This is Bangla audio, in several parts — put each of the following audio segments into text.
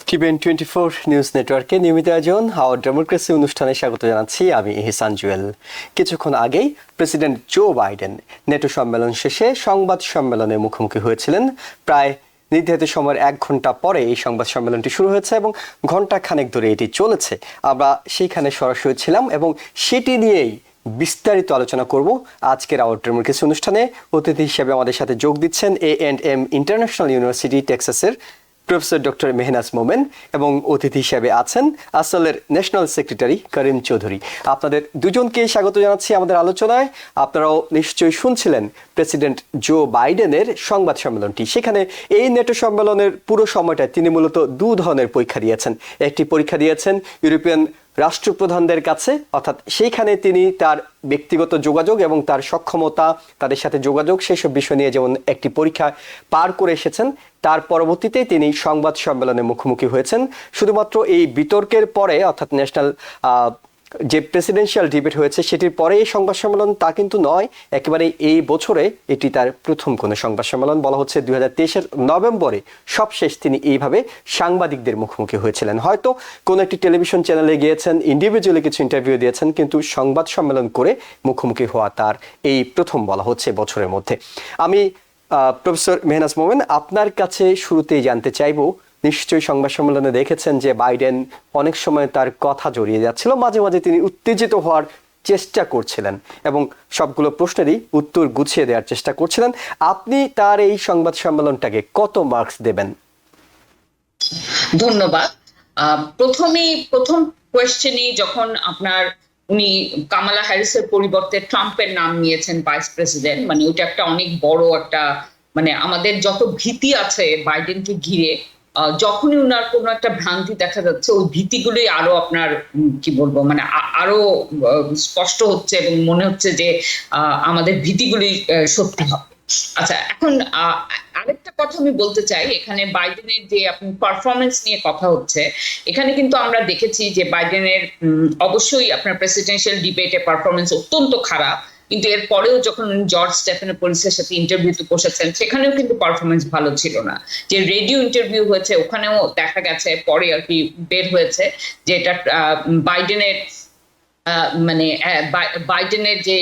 TVN24 নিউজ নেটওয়ার্কে নিয়মিত আয়োজন আওয়ার ডেমোক্রেসি অনুষ্ঠানে স্বাগত জানাচ্ছি আমি ইহসান জুয়েল। কিছুক্ষণ আগেই প্রেসিডেন্ট জো বাইডেন নেটো সম্মেলন শেষে সংবাদ সম্মেলনে মুখোমুখি হয়েছিলেন। প্রায় নির্ধারিত সময়ের 1 ঘন্টা পরে এই সংবাদ সম্মেলনটি শুরু হয়েছে এবং ঘন্টা খানেক ধরে এটি চলেছে। আমরা সেইখানে সরাসরি ছিলাম এবং সেটি নিয়েই বিস্তারিত আলোচনা করব আজকের আওয়ার ডেমোক্রেসি অনুষ্ঠানে। অতিথি হিসেবে আমাদের সাথে যোগ দিচ্ছেন A&M ইন্টারন্যাশনাল ইউনিভার্সিটি টেক্সাসের প্রফেসর ডক্টর মেহনাজ মোমেন এবং অতিথি হিসেবে আছেন আসলের ন্যাশনাল সেক্রেটারি করিম চৌধুরী। আপনাদের দুজনকে স্বাগত জানাচ্ছি আমাদের আলোচনায়। আপনারাও নিশ্চয়ই শুনছিলেন প্রেসিডেন্ট জো বাইডেনের সংবাদ সম্মেলনটি। সেখানে এই নেটো সম্মেলনের পুরো সময়টা তিনি মূলত 2 ধরনের পরীক্ষা দিয়েছেন। একটি পরীক্ষা দিয়েছেন ইউরোপিয়ান রাষ্ট্রপ্রধানদের কাছে, অর্থাৎ সেইখানে তিনি তার ব্যক্তিগত যোগাযোগ এবং তার সক্ষমতা, তাদের সাথে যোগাযোগ, সেসব বিষয় নিয়ে যেমন একটি পরীক্ষা পার করে এসেছেন। তার পরবর্তীতে তিনি সংবাদ সম্মেলনে মুখোমুখি হয়েছেন। শুধুমাত্র এই বিতর্কের পরে, অর্থাৎ ন্যাশনাল যে প্রেসিডেন্সিয়াল ডিবেট হয়েছে সেটির পরে এই সংবাদ সম্মেলন তা কিন্তু নয়, একেবারে এই বছরে এটি তার প্রথম কোনো সংবাদ সম্মেলন। বলা হচ্ছে 2023-এর নভেম্বরে সবশেষ তিনি এইভাবে সাংবাদিকদের মুখোমুখি হয়েছিলেন। হয়তো কোনো একটি টেলিভিশন চ্যানেলে গিয়েছেন, ইন্ডিভিজুয়ালি কিছু ইন্টারভিউ দিয়েছেন, কিন্তু সংবাদ সম্মেলন করে মুখোমুখি হওয়া তার এই প্রথম বলা হচ্ছে বছরের মধ্যে। আমি প্রফেসর মেহনাজ মোমেন, আপনার কাছে শুরুতেই জানতে চাইব, নিশ্চয়ই সংবাদ সম্মেলনে দেখেছেন যে বাইডেন অনেক সময় তার কথা জড়িয়ে যাচ্ছিল, মাঝে মাঝে তিনি উত্তেজিত হওয়ার চেষ্টা করছিলেন এবং সবগুলো প্রশ্নেরই উত্তর গুছিয়ে দেওয়ার চেষ্টা করছিলেন। আপনি তার এই সংবাদ সম্মেলনটাকে কত মার্কস দেবেন? ধন্যবাদ। প্রথম কোয়েশ্চেনই যখন উনি কামালা হ্যারিসের পরিবর্তে ট্রাম্পের নাম নিয়েছেন ভাইস প্রেসিডেন্ট, মানে ওটা একটা অনেক বড় একটা, মানে আমাদের যত ভীতি আছে বাইডেনকে ঘিরে, যখনই উনার কোনো একটা ভ্রান্তি দেখা যাচ্ছে ওই ভীতিগুলোই আরো কি বলবো, মানে আরো স্পষ্ট হচ্ছে এবং মনে হচ্ছে যে আমাদের ভীতিগুলোই সত্যি হবে। আচ্ছা, এখন আরেকটা কথা আমি বলতে চাই, এখানে বাইডেনের যে পারফরমেন্স নিয়ে কথা হচ্ছে, এখানে কিন্তু আমরা দেখেছি যে বাইডেনের অবশ্যই আপনার প্রেসিডেন্সিয়াল ডিবেটে পারফরমেন্স অত্যন্ত খারাপ, কিন্তু এর পরেও যখন জর্জ স্টেফানোপোলিসের সাথে ইন্টারভিউতে বসেছেন সেখানেও কিন্তু পারফরমেন্স ভালো ছিল না। যে রেডিও ইন্টারভিউ হয়েছে ওখানেও দেখা গেছে, পরে আর কি বের হয়েছে যে এটা বাইডেনের মানে বাইডেনের যে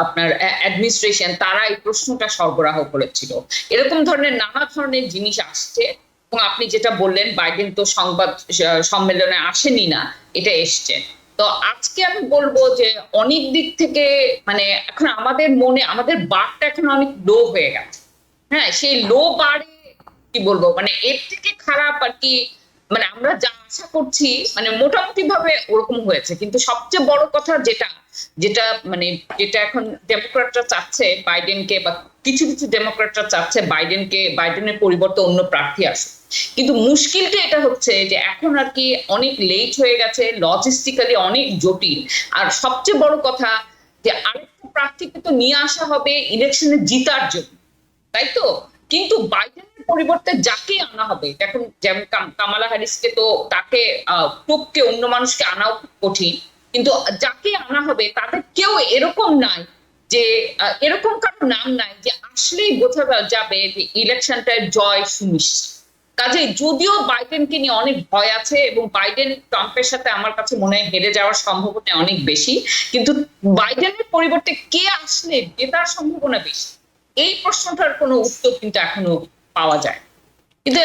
আপনার অ্যাডমিনিস্ট্রেশন তারা এই প্রশ্নটা সরবরাহ করেছিল। এরকম ধরনের নানা ধরনের জিনিস আসছে এবং আপনি যেটা বললেন বাইডেন তো সংবাদ সম্মেলনে আসেনি না, এটা এসছে। তো আজকে আমি বলবো যে অনেক দিক থেকে মানে এখন আমাদের মনে আমাদের বারটা এখন অনেক লো হয়ে গেছে। হ্যাঁ, সেই লো বারে কি বলবো, মানে এর থেকে খারাপ আর কি, মানে আমরা যা আশা করছি মানে মোটামুটি ভাবে ওরকম হয়েছে। কিন্তু সবচেয়ে বড় কথা যেটা এখন ডেমোক্র্যাটরা চাচ্ছে বাইডেনকে, বা কিছু কিছু ডেমোক্র্যাটরা চাচ্ছে বাইডেনের পরিবর্তে অন্য প্রার্থী আসুক। কিন্তু মুশকিলটা এটা হচ্ছে যে এখন আর কি অনেক লেট হয়ে গেছে, লজিস্টিক্যালি অনেক জটিল। আর সবচেয়ে বড় কথা যে আরেকটা প্রার্থীকে তো নিয়ে আসা হবে ইলেকশনে জিতার জন্য, তাই তো? কিন্তু বাইডেনের পরিবর্তে যাকে আনা হবে, এখন যেমন কামালা হ্যারিসকে তো তাকে টপকে অন্য মানুষকে আনাও খুব কঠিন, কিন্তু যাকে আনা হবে তাদের কেউ এরকম নাই যে এরকম কারো নাম নাই যে আসলেই বোঝা যাবে যে ইলেকশনটায় জয় সুনিশ্চিত। কাজেই যদিও বাইডেনকে নিয়ে অনেক ভয় আছে এবং বাইডেন ট্রাম্পের সাথে আমার কাছে মনে হয় হেরে যাওয়ার সম্ভাবনা অনেক বেশি, কিন্তু বাইডেনের পরিবর্তে কে আসলে জেতার সম্ভাবনা বেশি, এই প্রশ্নটার কোনো উত্তর কিন্তু এখনো পাওয়া যায়। কিন্তু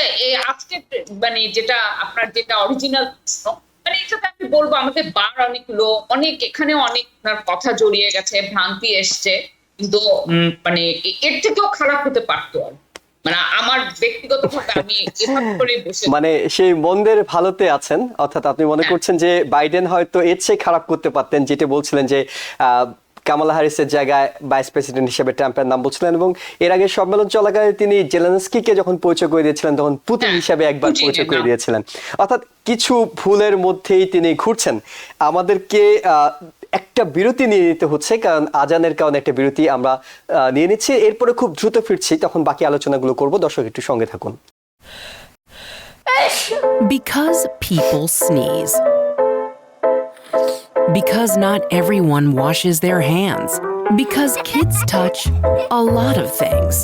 আজকে মানে যেটা অরিজিনাল প্রশ্ন, মানে এটাতে আমি বলবো আমাদের বার অনেক লো, অনেক এখানে অনেক কথা জড়িয়ে গেছে, ভ্রান্তি এসছে, কিন্তু মানে এর থেকেও খারাপ হতে পারতো। আর মানে আমার ব্যক্তিগতভাবে আমি এভাবে করে বসে, মানে সেই মন্দের ভালোতে আছেন, অর্থাৎ আপনি মনে করছেন যে বাইডেন হয়তো এর চেয়ে খারাপ করতে পারতেন, যেটা বলছিলেন যে কামালা হ্যারিসের জায়গায় ভাইস প্রেসিডেন্ট হিসেবে ট্রাম্পের নাম বলছিলেন, এবং এর আগে সম্মেলন চলাকালে তিনি জেলেনস্কিকে যখন পরিচয় করে দিয়েছিলেন তখন পুতিন হিসেবে একবার পরিচয় করে দিয়েছিলেন। অর্থাৎ কিছু ভুলের মধ্যেই তিনি ঘুরছেন। আমাদেরকে একটা বিরতি নিয়ে নিতে হচ্ছে, কারণ আজানের কারণে একটা বিরতি আমরা নিয়ে নিচ্ছি, এরপরে খুব দ্রুত ফিরছি, তখন বাকি আলোচনাগুলো করব। দর্শক একটু সঙ্গে থাকুন। Because people sneeze. Because not everyone washes their hands. Because kids touch a lot of things.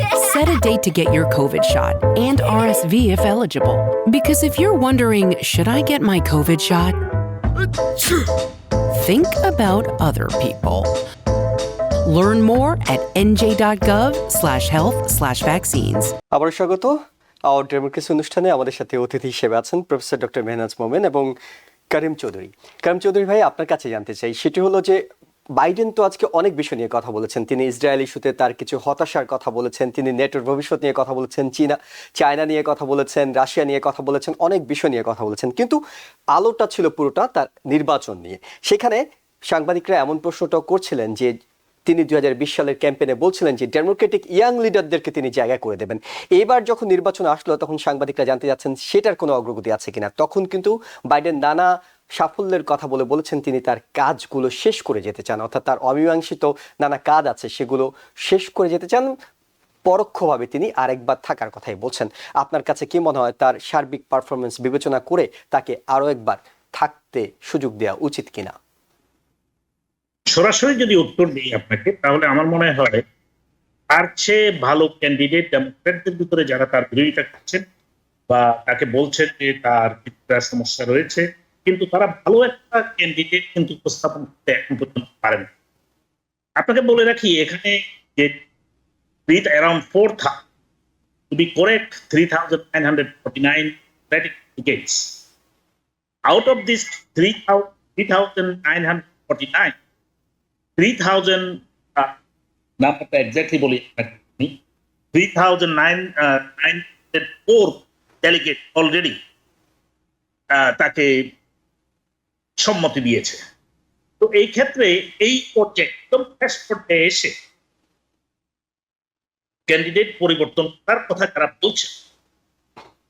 Set a date to get your COVID shot and RSV if eligible. Because if you're wondering, should I get my COVID shot? Think about other people. Learn more at nj.gov/health/vaccines. আবার স্বাগত। আওয়ার ডেমোক্রেসি অনুষ্ঠানে আমাদের সাথে অতিথি হিসেবে আছেন প্রফেসর ডক্টর মেহনাজ মোমেন এবং করিম চৌধুরী। করিম চৌধুরী ভাই, আপনার কাছে জানতে চাই, সেটি হলো যে বাইডেন তো আজকে অনেক বিষয় নিয়ে কথা বলেছেন। তিনি ইসরায়েল ইস্যুতে তার কিছু হতাশার কথা বলেছেন, তিনি নেটোর ভবিষ্যৎ নিয়ে কথা বলেছেন, চায়না নিয়ে কথা বলেছেন, রাশিয়া নিয়ে কথা বলেছেন, অনেক বিষয় নিয়ে কথা বলেছেন। কিন্তু আলোটা ছিল পুরোটা তার নির্বাচন নিয়ে। সেখানে সাংবাদিকরা এমন প্রশ্নটাও করছিলেন যে তিনি 2020 সালের ক্যাম্পেইনে বলছিলেন যে ডেমোক্রেটিক ইয়াং লিডারদেরকে তিনি জায়গা করে দেবেন। এবার যখন নির্বাচন আসলো তখন সাংবাদিকরা জানতে যাচ্ছেন সেটার কোনো অগ্রগতি আছে কিনা। তখন কিন্তু বাইডেন নানা সাফল্যের কথা বলেছেন তিনি তার কাজগুলো শেষ করে যেতে চান, অর্থাৎ তার অমীমাংসিত নানা কাজ আছে সেগুলো শেষ করে যেতে চান। পরোক্ষভাবে তিনি আরেকবার থাকার কথাই বলছেন। আপনার কাছে কি মনে হয়, তার সার্বিক পারফরমেন্স বিবেচনা করে তাকে আরো একবার থাকতে সুযোগ দেওয়া উচিত কিনা? সরাসরি যদি উত্তর দিই আপনাকে, তাহলে আমার মনে হয় তার চেয়ে ভালো ক্যান্ডিডেট ডেমোক্রেটদের ভিতরে যারা তার বিরোধিতা করছেন বা তাকে বলছেন যে তার কিছুটা সমস্যা রয়েছে, কিন্তু তারা ভালো একটা ক্যান্ডিডেট কিন্তু উপস্থাপন করতে এখন পর্যন্ত পারেন। আপনাকে বলে রাখি, এখানে যে around 4,000, to be correct, 3,949 delegates. Out of this 3,949, 3,000 নাম্বারটা এক্স্যাক্টলি বলি, 3,904 ডেলিগেট অলরেডি তাকে সম্মতি দিয়েছে। তো এই ক্ষেত্রে এই পর্যায়ে একদম শেষ পর্যায়ে এসে ক্যান্ডিডেট পরিবর্তন করার কথা যারা বলছে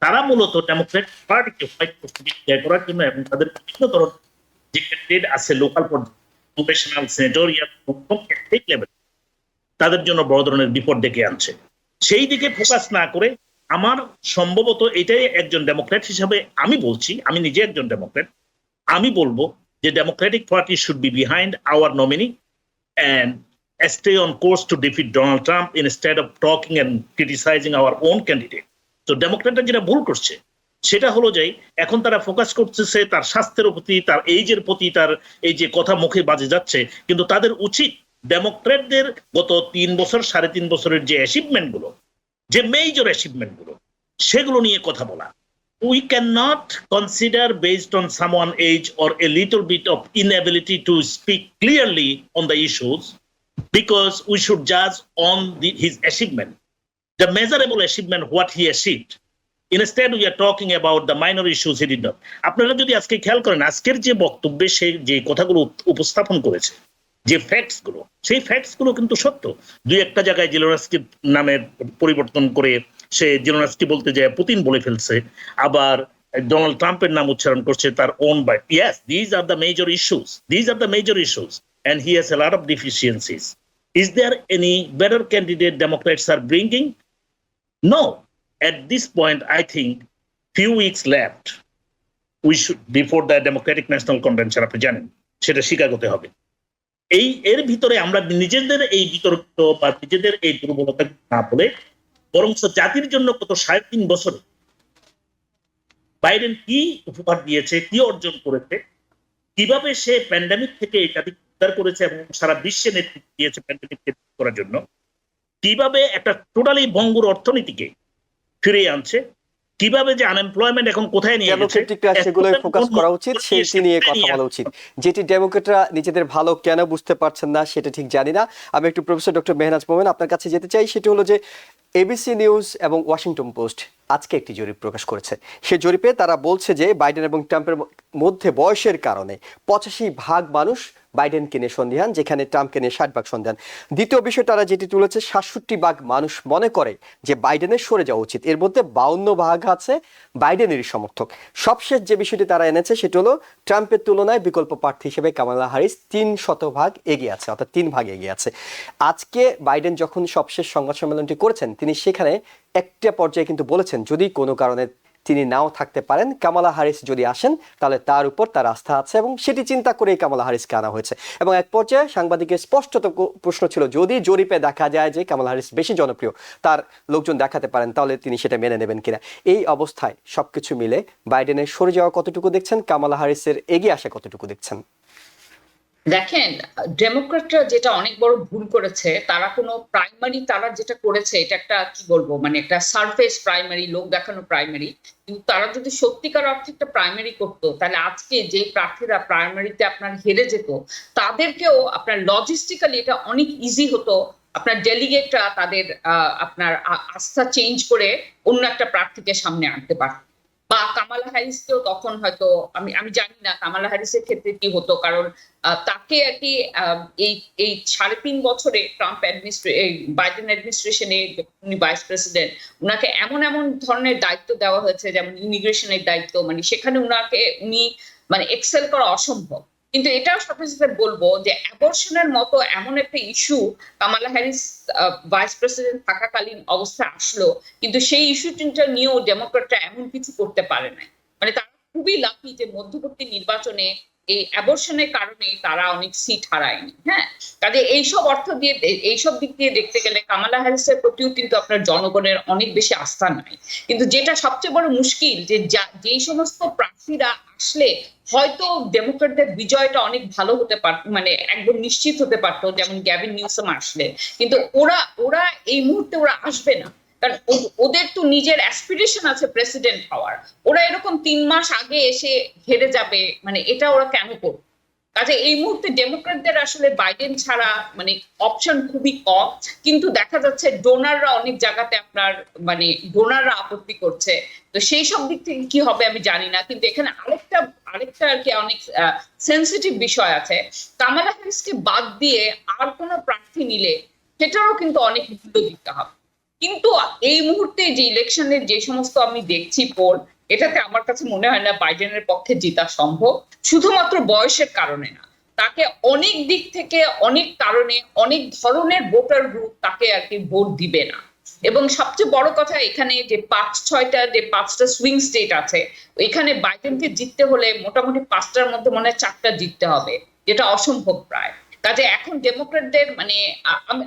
তারা মূলত ডেমোক্রেট পার্টিকে ফাইট করতে করার জন্য এবং তাদের বিভিন্ন ধরনের যে ক্যান্ডিডেট আছে লোকাল পর্যায়ে, প্রফেশনাল, সেনেটোরিয়াল, স্টেট লেভেল, তাদের জন্য বড় ধরনের বিপদ ডেকে আনছে। সেই দিকে ফোকাস না করে আমার সম্ভবত এটাই একজন ডেমোক্রেট হিসাবে আমি বলছি, আমি নিজে একজন ডেমোক্রেট, আমি বলবো যে Democratic Party should be behind our nominee and stay on course to defeat Donald Trump instead of talking and criticizing our own candidate. তো ডেমোক্রেটরা যেটা ভুল করছে সেটা হলো যে এখন তারা ফোকাস করতেছে তার স্বাস্থ্যের প্রতি, তার এইজের প্রতি, তার এই যে কথা মুখে বাজে যাচ্ছে, কিন্তু তাদের উচিত ডেমোক্রেটদের গত 3 বছর 3.5 বছরের যে অ্যাচিভমেন্ট গুলো, যে মেজর অ্যাচিভমেন্ট গুলো, সেগুলো নিয়ে কথা বলা। We cannot consider based on someone's age or a little bit of inability to speak clearly on the issues, because we should judge on his achievement, the measurable achievement, what he achieved. Instead, we are talking about the minor issues he did not. আপনারা যদি আজকে খেয়াল করেন, আজকের যে বক্তব্যে সে যে কথাগুলো উপস্থাপন করেছে, যে ফ্যাক্টস গুলো, সেই ফ্যাক্টস গুলো কিন্তু সত্য। দুই একটা জায়গায় জেলোনাস্কি নামের পরিবর্তন করে সে জেলোনাস্কি বলতে যায় পুতিন বলে ফেলছে, আবার ডোনাল্ড ট্রাম্পের নাম উচ্চারণ করছে তার own by. Yes, these are the major issues. These are the major issues, and he has a lot of deficiencies. Is there any better candidate Democrats are bringing? No. At this point, I think few weeks left. We should, before the Democratic National Convention, আপনি জানেন সেটা শিকাগোতে হবে। এর ভিতরে আমরা নিজেদের এই বিতর্ক বা নিজেদের এই দুর্বলতা না বলে বরং জাতির জন্য গত 3.5 বছরে বাইডেন কি উপহার দিয়েছে, কি অর্জন করেছে, কিভাবে সে প্যান্ডেমিক থেকে জাতিকে উদ্ধার করেছে এবং সারা বিশ্বে নেতৃত্ব দিয়েছে প্যান্ডেমিক করার জন্য, কিভাবে একটা টোটালি ভঙ্গুর অর্থনীতিকে ফিরিয়ে আনছে, কিভাবে যে আনএমপ্লয়মেন্ট এখন কোথায় নিয়ে গেছে, সেগুলোই ফোকাস করা উচিত, সেটি নিয়ে কথা বলা উচিত। যেটি ডেমোক্রেটরা নিজেদের ভালো কেন বুঝতে পারছেন না সেটা ঠিক জানি না। আমি একটু প্রফেসর ডক্টর মেহনাজ মোমেন আপনার কাছে যেতে চাই। সেটি হলো যে এবিসি নিউজ এবং ওয়াশিংটন পোস্ট আজকে একটি জরিপ প্রকাশ করেছে। সেই জরিপে তারা বলছে যে বাইডেন এবং ট্রাম্পের মধ্যে বয়সের কারণে 85% মানুষ বাইডেনকে নিয়ে সন্দিহান, যেখানে ট্রাম্পকে নিয়ে 60% সন্দিহান। দ্বিতীয় বিষয় তারা যেটি তুলেছে, 67% মানুষ মনে করে যে বাইডেনের সরে যাওয়া উচিত। এর মধ্যে 52% আছে বাইডেনেরই সমর্থক। সবশেষ যে বিষয়টি তারা এনেছে সেটি হলো ট্রাম্পের তুলনায় বিকল্প প্রার্থী হিসেবে কামালা হ্যারিস 3% এগিয়ে আছে, অর্থাৎ 3 ভাগ এগিয়ে আছে। আজকে বাইডেন যখন সবশেষ সংবাদ সম্মেলনটি করেছেন তিনি সেখানে একটা পর্যায়ে কিন্তু বলেছেন যদি কোনো কারণে তিনি নাও থাকতে পারেন। কামালা হ্যারিস যদি আসেন তাহলে তার উপর তার আস্থা আছে এবং সেটি চিন্তা করেই কামালা হ্যারিসকে আনা হয়েছে। এবং এক পর্যায়ে সাংবাদিকের স্পষ্টত প্রশ্ন ছিল, যদি জরিপে দেখা যায় যে কামালা হ্যারিস বেশি জনপ্রিয়, তার লোকজন দেখাতে পারেন, তাহলে তিনি সেটা মেনে নেবেন কিনা। এই অবস্থায় সবকিছু মিলে বাইডেনের সরে যাওয়া কতটুকু দেখছেন, কামালা হ্যারিসের এগিয়ে আসা কতটুকু দেখছেন? দেখেন, ডেমোক্রেটরা যেটা অনেক বড় ভুল করেছে, তারা কোনো প্রাইমারি, তারা যেটা করেছে এটা একটা কি বলবো, মানে একটা সারফেস প্রাইমারি, লোক দেখানো প্রাইমারি। কিন্তু তারা যদি সত্যিকার অর্থে একটা প্রাইমারি করতো, তাহলে আজকে যে প্রার্থীরা প্রাইমারিতে আপনার হেরে যেত, তাদেরকেও আপনার লজিস্টিক্যালি এটা অনেক ইজি হতো। আপনার ডেলিগেটরা তাদের আপনার আস্থা চেঞ্জ করে অন্য একটা প্রার্থীকে সামনে আনতে পারত। বা কামালা হ্যারিসকেও তখন হয়তো, আমি জানি না কামালা হ্যারিসের ক্ষেত্রে কি হতো, কারণ তাকে আর কি এই 3.5 বছরে ট্রাম্প বাইডেন অ্যাডমিনিস্ট্রেশনে উনি ভাইস প্রেসিডেন্ট, উনাকে এমন ধরনের দায়িত্ব দেওয়া হয়েছে, যেমন ইমিগ্রেশনের দায়িত্ব, মানে সেখানে উনি মানে এক্সেল করা অসম্ভব। কিন্তু এটাও সাথে সাথে বলবো যে অ্যাবর্শনের মতো এমন একটা issue Kamala Harris vice president থাকাকালীন অবস্থায় আসলো, কিন্তু সেই ইস্যুটা নিয়েও ডেমোক্রেটরা এমন কিছু করতে পারে না। মানে তারা খুবই লাকি যে মধ্যবর্তী নির্বাচনে এই অ্যাবর্শনের কারণে তারা অনেক সিট হারায়নি। হ্যাঁ, কাজে এইসব দিক দিয়ে দেখতে গেলে কামালা হ্যারিসের প্রতিও কিন্তু আপনার জনগণের অনেক বেশি আস্থা নাই। কিন্তু যেটা সবচেয়ে বড় মুশকিল, যে যেই সমস্ত প্রার্থীরা আসলে হয়তো ডেমোক্রেটদের বিজয়টা অনেক ভালো হতে পারত, মানে একদম নিশ্চিত হতে পারতো, যেমন গ্যাভিন নিউসাম আসলে, কিন্তু ওরা এই মুহূর্তে ওরা আসবে না, কারণ ওদের তো নিজের অ্যাসপিরেশন আছে প্রেসিডেন্ট হওয়ার। ওরা এরকম 3 মাস আগে এসে হেরে যাবে, মানে এটা ওরা কেন করবে? কাজে এই মুহূর্তে ডেমোক্রেটদের আসলে বাইডেন ছাড়া মানে অপশন খুবই কম। কিন্তু দেখা যাচ্ছে ডোনাররা অনেক জায়গাতে আপনার মানে ডোনাররা আপত্তি করছে, তো সেই সব দিক থেকে কি হবে আমি জানি না। কিন্তু এখানে আরেকটা আর কি অনেক সেন্সিটিভ বিষয় আছে। কামালা হ্যারিসকে বাদ দিয়ে আর কোনো প্রার্থী নিলে সেটারও কিন্তু অনেক মূল্য দিতে হবে। কিন্তু এই মুহূর্তে যে ইলেকশনের যে সমস্ত আমি দেখছি পোল, এটাতে আমার কাছে মনে হয় না বাইডেনের পক্ষে জেতা সম্ভব, শুধুমাত্র বয়সের কারণে না, তাকে অনেক দিক থেকে, অনেক কারণে, অনেক ধরনের ভোটার গ্রুপ তাকে আর কি ভোট দিবে না। এবং সবচেয়ে বড় কথা, এখানে যে 5টা সুইং স্টেট আছে, এখানে বাইডেনকে জিততে হলে মোটামুটি 5টার মধ্যে মনে হয় 4টা জিততে হবে, যেটা অসম্ভব প্রায়। কাজে এখন ডেমোক্রেটদের মানে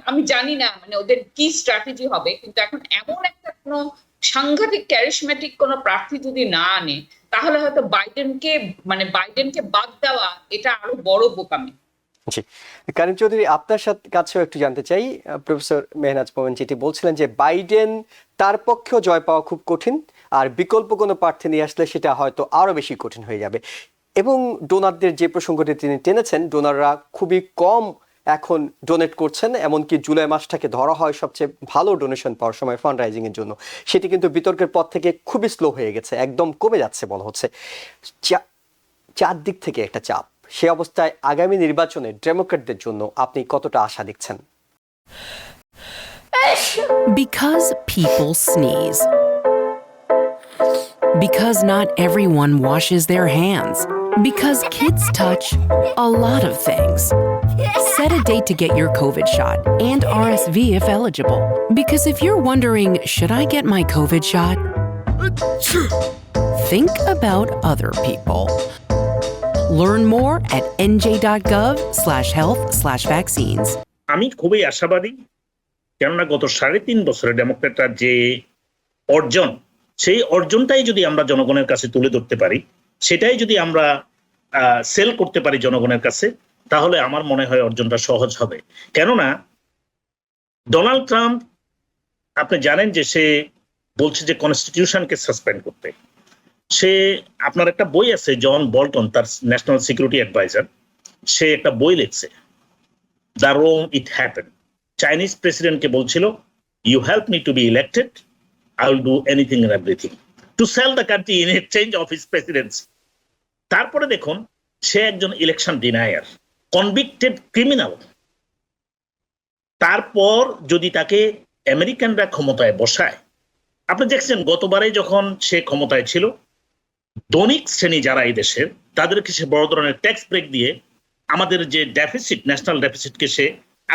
আমি জানি না মানে ওদের কি স্ট্র্যাটেজি হবে, কিন্তু এখন এমন একটা কোনো সাংঘাতিক ক্যারিশমেটিক কোনো প্রার্থী যদি না আনে, তাহলে হয়তো বাইডেনকে বাদ দেওয়া এটা আরো বড় বোকামি। জি, কারিম চৌধুরী, আপনার কাছেও একটু জানতে চাই। প্রফেসর মেহনাজ মোমেন যেটি বলছিলেন যে বাইডেন তার পক্ষেও জয় পাওয়া খুব কঠিন, আর বিকল্প কোনো প্রার্থী নিয়ে আসলে সেটা হয়তো আরো বেশি কঠিন হয়ে যাবে। এবং ডোনারদের যে প্রসঙ্গটি তিনি টেনেছেন, ডোনাররা খুবই কম এখন ডোনেট করছেন, এমনকি জুলাই মাসটাকে ধরা হয় সবচেয়ে ভালো ডোনেশন পাওয়ার সময় ফান্ড রাইজিং এর জন্য। সেটি কিন্তু বিতর্কের পর থেকে খুবই স্লো হয়ে গেছে, একদম কমে যাচ্ছে বলা হচ্ছে। চারদিক থেকে একটা চাপ, সে অবস্থায় আগামী নির্বাচনে ডেমোক্রেটদের জন্য আপনি কতটা আশা দেখছেন? Because people sneeze. Because not everyone washes their hands. Because kids touch a lot of things. Set a date to get your COVID shot and RSV if eligible. Because if you're wondering, should I get my COVID shot? Think about other people. Learn more at nj.gov/health/vaccines. আমি খুবই আশাবাদী, কেননা গত 3.5 বছরে ডেমোক্রেটরা যে অর্জন, সেই অর্জনটাই যদি আমরা জনগণের কাছে তুলে ধরতে পারি, সেটাই যদি আমরা সেল করতে পারি জনগণের কাছে, তাহলে আমার মনে হয় অর্জনটা সহজ হবে। কেননা ডোনাল্ড ট্রাম্প, আপনি জানেন যে সে বলছে যে কনস্টিটিউশনকে সাসপেন্ড করতে। সে, আপনার একটা বই আছে, জন বল্টন, তার ন্যাশনাল সিকিউরিটি অ্যাডভাইজার, সে একটা বই লিখছে, the room it happen. Chinese প্রেসিডেন্টকে বলছিল, you help me to be elected, I will do anything and everything to sell the country in exchange of his presidency. তারপরে দেখুন, সে একজন ইলেকশন ডিনায়ার, কনভিক্টেড ক্রিমিনাল। তারপর যদি তাকে আমেরিকানরা ক্ষমতায় বসায়, আপনি দেখছেন গতবারে যখন সে ক্ষমতায় ছিল, ধনিক শ্রেণী যারা এই দেশের, তাদেরকে সে বড় ধরনের ট্যাক্স ব্রেক দিয়ে আমাদের যে ডেফিসিট, ন্যাশনাল ডেফিসিটকে সে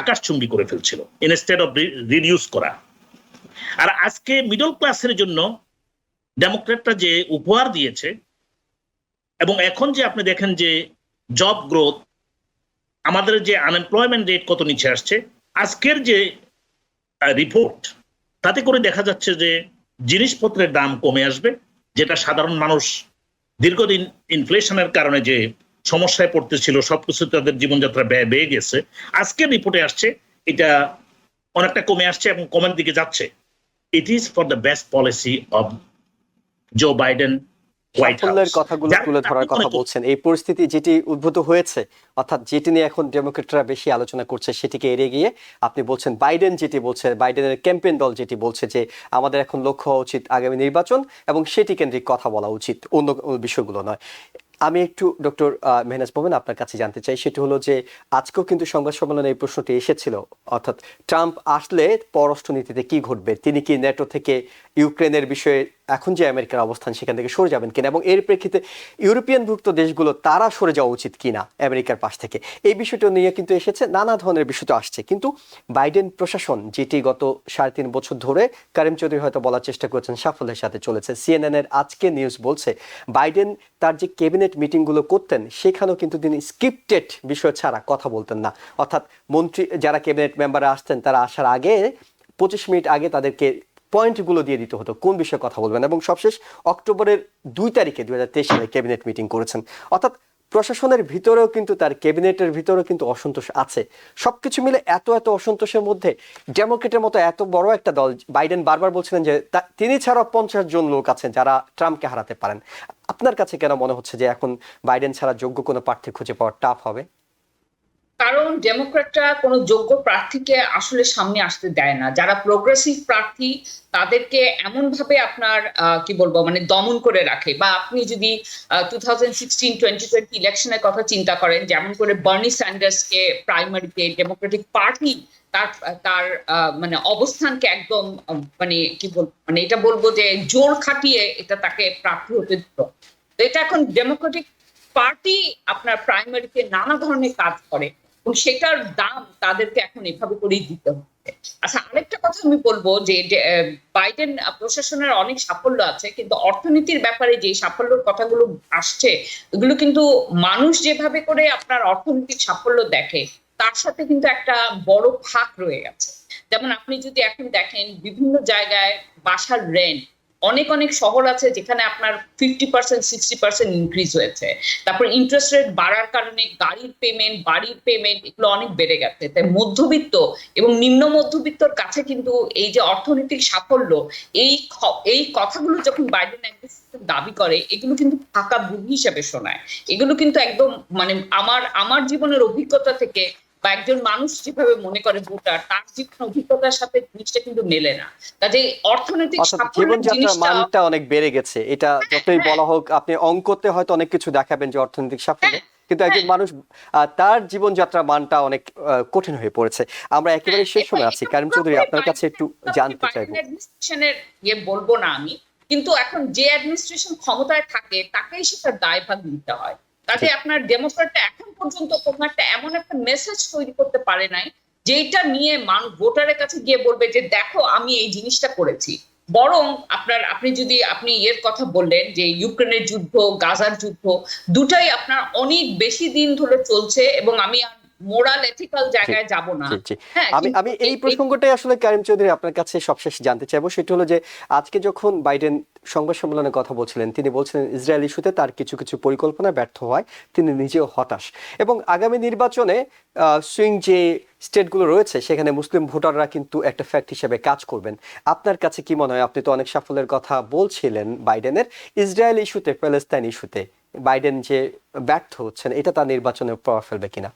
আকাশচুম্বী করে ফেলছিল, ইনস্টেড অফ রিডিউস করা। আর আজকে মিডল ক্লাসের জন্য ডেমোক্রেটরা যে উপহার দিয়েছে, এবং এখন যে আপনি দেখেন যে জব গ্রোথ, আমাদের যে আনএমপ্লয়মেন্ট রেট কত নিচে আসছে, আজকের যে রিপোর্ট, তাতে করে দেখা যাচ্ছে যে জিনিসপত্রের দাম কমে আসবে, যেটা সাধারণ মানুষ দীর্ঘদিন ইনফ্লেশনের কারণে যে সমস্যায় পড়তেছিল, সবকিছু তাদের জীবনযাত্রা ব্যয় বেড়ে গেছে, আজকের রিপোর্টে আসছে এটা অনেকটা কমে আসছে এবং কমের দিকে যাচ্ছে। It is for the best policy of Joe Biden White সাফল্যের হাউস। কথাগুলো তুলে ধরার কথা বলছেন, এই পরিস্থিতি যেটি উদ্ভূত হয়েছে, অর্থাৎ যেটি নিয়ে এখন ডেমোক্রেটরা বেশি আলোচনা করছে সেটিকে এড়িয়ে গিয়ে আপনি বলছেন বাইডেন যেটি বলছে, বাইডেনের ক্যাম্পেইন দল যেটি বলছে যে আমাদের এখন লক্ষ্য হওয়া উচিত আগামী নির্বাচন এবং সেটি কেন্দ্রিক কথা বলা উচিত, অন্য বিষয়গুলো নয়। আমি একটু ডক্টর মেহনাজ মোমেন আপনার কাছে জানতে চাই, সেটি হলো যে আজকেও কিন্তু সংবাদ সম্মেলনে এই প্রশ্নটি এসেছিল, অর্থাৎ ট্রাম্প আসলে পররাষ্ট্রনীতিতে কি ঘটবে, তিনি কি ন্যাটো থেকে ইউক্রেনের বিষয়ে এখন যে আমেরিকার অবস্থান সেখান থেকে সরে যাবেন কিনা, এবং এর প্রেক্ষিতে ইউরোপিয়ানভুক্ত দেশগুলো তারা সরে যাওয়া উচিত কিনা আমেরিকার পাশ থেকে, এই বিষয়টা নিয়ে কিন্তু এসেছে, নানা ধরনের বিষয় তো আসছে। কিন্তু বাইডেন প্রশাসন যেটি গত 3.5 বছর ধরে কারিম চৌধুরী হয়তো বলার চেষ্টা করেছেন সাফল্যের সাথে চলেছে, সিএনএন এর আজকে নিউজ বলছে বাইডেন তার যে ক্যাবিনেট মিটিংগুলো করতেন সেখানেও কিন্তু তিনি স্ক্রিপ্টেড বিষয় ছাড়া কথা বলতেন না, অর্থাৎ মন্ত্রী যারা ক্যাবিনেট মেম্বারে আসতেন তারা আসার আগে 25 মিনিট আগে তাদেরকে পয়েন্টগুলো দিয়ে দিতে হতো কোন বিষয়ে কথা বলবেন, এবং সবশেষ অক্টোবরের 2 তারিখে 2023 সালে ক্যাবিনেট মিটিং করেছেন। অর্থাৎ প্রশাসনের ভিতরেও কিন্তু তার ক্যাবিনেটের ভিতরেও কিন্তু অসন্তোষ আছে। সবকিছু মিলে এত অসন্তোষের মধ্যে ডেমোক্রেটের মতো এত বড় একটা দল, বাইডেন বারবার বলছিলেন যে তিনি ছাড়াও 50 জন লোক আছেন যারা ট্রাম্পকে হারাতে পারেন। আপনার কাছে কেন মনে হচ্ছে যে এখন বাইডেন ছাড়া যোগ্য কোনো প্রার্থী খুঁজে পাওয়া টাফ হবে? কারণ ডেমোক্রেটরা কোনো যোগ্য প্রার্থীকে আসলে সামনে আসতে দেয় না। যারা প্রোগ্রেসিভ প্রার্থী তাদেরকে এমন ভাবে আপনার কি বলবো মানে দমন করে রাখে। বা আপনি যদি 2016-2020 ইলেকশনের কথা চিন্তা করেন, যেমন করে বার্নি স্যান্ডার্সকে প্রাইমারিতে ডেমোক্রেটিক পার্টি তার মানে অবস্থানকে একদম মানে কি বলবো মানে এটা বলবো যে জোর খাটিয়ে এটা তাকে প্রার্থী হতে দিত। তো এটা এখন ডেমোক্রেটিক পার্টি আপনার প্রাইমারিতে নানা ধরনের কাজ করে এবং সেটার দাম তাদেরকে এখন এভাবে করেই দিতে হচ্ছে। আচ্ছা, আরেকটা কথা আমি বলবো যে বাইডেন প্রশাসনের অনেক সাফল্য আছে, কিন্তু অর্থনীতির ব্যাপারে যে সাফল্যের কথাগুলো আসছে এগুলো কিন্তু মানুষ যেভাবে করে আপনার অর্থনৈতিক সাফল্য দেখে তার সাথে কিন্তু একটা বড় ফাঁক রয়ে গেছে। যেমন আপনি যদি এখন দেখেন বিভিন্ন জায়গায় বাসার রেন্ট, অনেক শহর আছে যেখানে আপনার 50% 60% ইনক্রিজ হয়েছে। তারপর ইন্টারেস্ট রেট বাড়ার কারণে গাড়ির পেমেন্ট, বাড়ির পেমেন্ট এগুলো অনেক বেড়ে গেছে। তাই মধ্যবিত্ত এবং নিম্ন মধ্যবিত্তর কাছে কিন্তু এই যে অর্থনৈতিক সাফল্য, এই কথাগুলো যখন বাইডেন দাবি করে এগুলো কিন্তু ফাঁকা বুদ্ধি হিসেবে শোনায়। এগুলো কিন্তু একদম মানে আমার জীবনের অভিজ্ঞতা থেকে বা একজন মানুষ যেভাবে মনে করে ভোটার তার জীবন অভিজ্ঞতার সাথে জিনিসটা কিন্তু মেলে না। কাজে অর্থনৈতিক জীবনযাত্রার মানটা অনেক বেড়ে গেছে, এটা যতই বলা হোক, আপনি অঙ্কতে হয়তো অনেক কিছু দেখাবেন যে অর্থনৈতিক সাফল্য, কিন্তু একজন মানুষ তার জীবনযাত্রার মানটা অনেক কঠিন হয়ে পড়েছে। আমরা একেবারে শেষ সময় আছি, কারিম চৌধুরী আপনার কাছে একটু জানতে চাইবো। অ্যাডমিনিস্ট্রেশনের বলবো না আমি, কিন্তু এখন যে অ্যাডমিনিস্ট্রেশন ক্ষমতায় থাকে তাকেই সেটার দায়ভার নিতে হয়। কাজে আপনার ডেমোক্রেটটা এখন পর্যন্ত কোনো একটা এমন একটা মেসেজ তৈরি করতে পারে নাই যেটা নিয়ে মানুষ ভোটারের কাছে গিয়ে বলবে যে দেখো আমি এই জিনিসটা করেছি। বরং আপনি এর কথা বললেন যে ইউক্রেনের যুদ্ধ, গাজার যুদ্ধ, দুটাই আপনার অনেক বেশি দিন ধরে চলছে এবং আমি মোরাল এথিক্যাল জায়গায় যাব না। আমি এই প্রসঙ্গটাই আসলে কারিম চৌধুরী আপনার কাছে সবশেষ জানতে চাইবো, সেটা হলো যে আজকে যখন বাইডেন সংবাদ সম্মেলনে কথা বলছিলেন তিনি বলছিলেন ইসরায়েল ইস্যুতে তার কিছু পরিকল্পনা ব্যর্থ হয়, তিনি নিজেও হতাশ, এবং আগামী নির্বাচনে সুইং যে স্টেটগুলো রয়েছে সেখানে মুসলিম ভোটাররা কিন্তু একটা ফ্যাক্ট হিসেবে কাজ করবেন। আপনার কাছে কি মনে হয়, আপনি তো অনেক সাফল্যের কথা বলছিলেন বাইডেনের, ইসরায়েল ইস্যুতে, প্যালেস্তাইন ইস্যুতে বাইডেন যে ব্যর্থ হচ্ছেন এটা তার নির্বাচনে প্রভাব ফেলবে কিনা?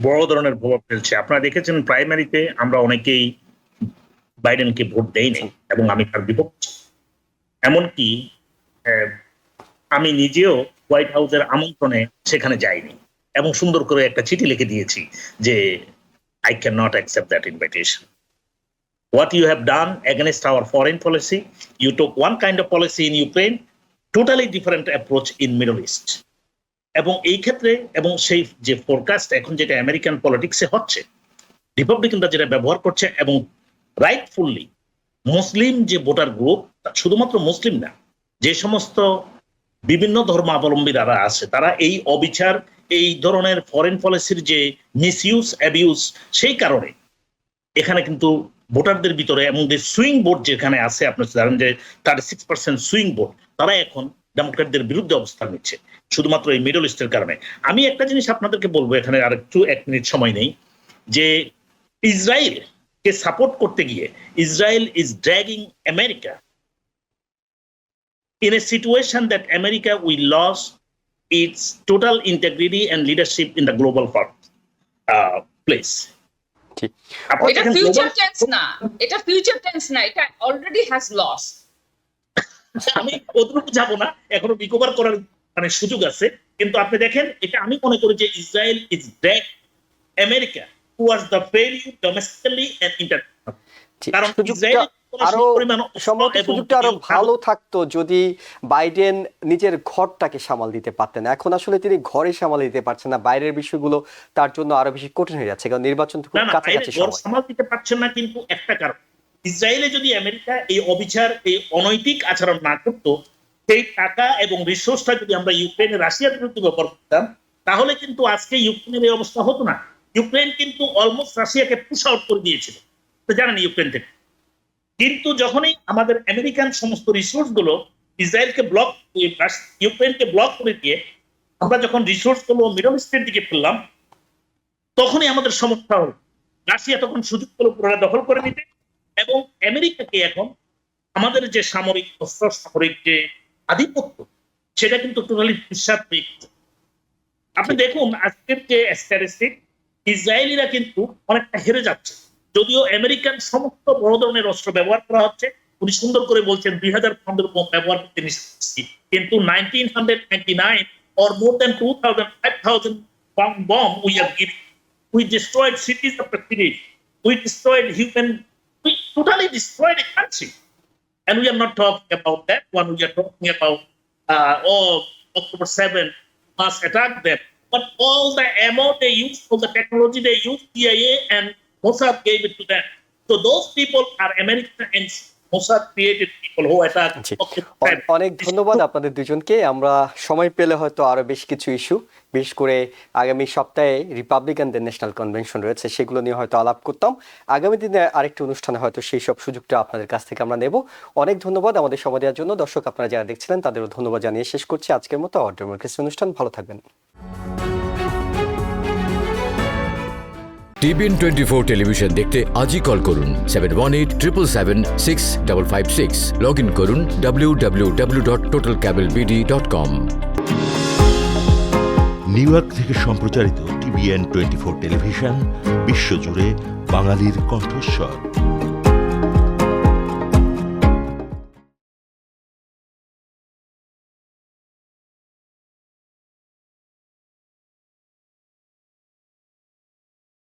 বড় ধরনের প্রভাব ফেলছে। আপনারা দেখেছেন প্রাইমারিতে আমরা অনেকেই বাইডেনকে ভোট দেইনি এবং আমি তার বিপক্ষে। এমনকি আমি নিজেও হোয়াইট হাউসের আমন্ত্রণে সেখানে যাইনি এবং সুন্দর করে একটা চিঠি লিখে দিয়েছি যে I cannot accept that invitation. What you have done against our foreign policy, you took one kind of policy in Ukraine, totally different approach in Middle East. এবং এই ক্ষেত্রে এবং সেই যে ফোরকাস্ট এখন যেটা আমেরিকান পলিটিক্সে হচ্ছে, রিপাবলিকানরা যেটা ব্যবহার করছে এবং রাইটফুল্লি মুসলিম যে ভোটার গ্রুপ শুধুমাত্র মুসলিম না, যে সমস্ত বিভিন্ন ধর্মাবলম্বী যারা আছে তারা এই অবিচার, এই ধরনের ফরেন পলিসির যে মিসইউজ অ্যাবিউজ, সেই কারণে এখানে কিন্তু ভোটারদের ভিতরে এবং যে সুইং ভোট যেখানে আছে, আপনি জানেন যে 36% সুইং ভোট, তারা এখন ডেমোক্রেটদের বিরুদ্ধে অবস্থান নিচ্ছে শুধুমাত্র এই মিডল ইস্টের কারণে। আমি একটা জিনিস আপনাদেরকে বলবো, এখানে আর একটু 1 মিনিট সময় নেই, যে ইসরায়েলকে সাপোর্ট করতে গিয়ে Israel is dragging America in a situation that America will lose its total integrity and leadership in the global place. ঠিক। এটা ফিউচার টেন্স না, এটা ফিউচার টেন্স না, এটা অলরেডি হ্যাজ লস্ট। আমি ওদরূপ যাব না, এখনো রিকভার করার মানে সুযোগ আছে, কিন্তু আপনি দেখেন এটা আমি মনে করি যে Israel is drag America towards the failure domestically and international. কারণ ইসরায়েল সুযোগটা আরো ভালো থাকতো যদি বাইডেন নিজের ঘরটাকে সামাল দিতে পারতেন। এখন আসলে তিনি ঘরে সামাল দিতে পারছেন না, বাইরের বিষয়গুলো তার জন্য আরো বেশি কঠিন হয়ে যাচ্ছে, কারণ নির্বাচন তো খুব কাছাকাছি সময়। সামাল দিতে পারছেন না, কিন্তু একটা কারণ, ইসরায়েলে যদি আমেরিকা এই অবিচার, এই অনৈতিক আচরণ না করতো, সেই টাকা এবং রিসোর্সটা যদি আমরা ইউক্রেনে রাশিয়ার বিরুদ্ধে ব্যবহার করতাম, তাহলে কিন্তু আজকে ইউক্রেনের এই অবস্থা হতো না। ইউক্রেন কিন্তু অলমোস্ট রাশিয়াকে পুশ আউট করে দিয়েছিল, তো জানেন ইউক্রেন থেকে। কিন্তু যখনই আমাদের আমেরিকান সমস্ত রিসোর্স গুলো ইসরায়েলকে ব্লক, ইউক্রেনকে ব্লক করে দিয়ে আমরা যখন রিসোর্স গুলো মিডল ইস্টের দিকে ফেললাম, তখনই আমাদের সমস্যা হল। রাশিয়া তখন সুযোগ গুলো পুরোটা দখল করে নিতে, এবং আমেরিকাকে এখন আমাদের যে সামরিক অস্ত্র, সামরিক যে আধিপত্য, সেটা কিন্তু টোটালি বিশ্বাস হয়ে গেছে। আপনি দেখুন আজকের যে স্ট্যাটিস্টিক, ইসরায়েলিরা কিন্তু অনেকটা হেরে যাচ্ছে, যদিও আমেরিকান সমস্ত বড় ধরনের অস্ত্র ব্যবহার করা হচ্ছে। উনি সুন্দর করে বলছেন 2000 পাউন্ডের কম ব্যবহার করতে নিষেধ, কিন্তু 1999 or more than 2000, 5000 pound bomb we are giving. We destroyed cities after cities. We destroyed we totally destroyed a country. And we are not talking about that one. We are talking about October 7 must attack them. But all the ammo they used, all the technology they used, CIA and Mossad gave it to them. So those people are American and Mossad created people who attack. অনেক ধন্যবাদ আপনাদের দুজনকে। আমরা সময় পেলে হয়তো আরো বেশ কিছু ইস্যু, বিশেষ করে আগামী সপ্তাহে রিপাবলিকানদের ন্যাশনাল কনভেনশন রয়েছে, সেগুলো নিয়ে হয়তো আলাপ করতাম। আগামী দিনে আরেকটি অনুষ্ঠানে হয়তো সেই সব সুযোগটা আপনাদের কাছ থেকে আমরা নেব। অনেক ধন্যবাদ আমাদের সময় দেওয়ার জন্য। দর্শক আপনারা যারা দেখছিলেন তাদেরও ধন্যবাদ জানিয়ে শেষ করছি আজকের মতো আওয়ার ডেমোক্রেসি অনুষ্ঠান। ভালো থাকবেন। টিবিএন 24 টেলিভিশন দেখতে আজই কল করুন 7187776556। লগ ইন করুন www.totalcablebd.com। নিউ ইয়র্ক থেকে সম্প্রচারিত টিবিএন 24 টেলিভিশন বিশ্বজুড়ে বাঙালির কণ্ঠস্বর।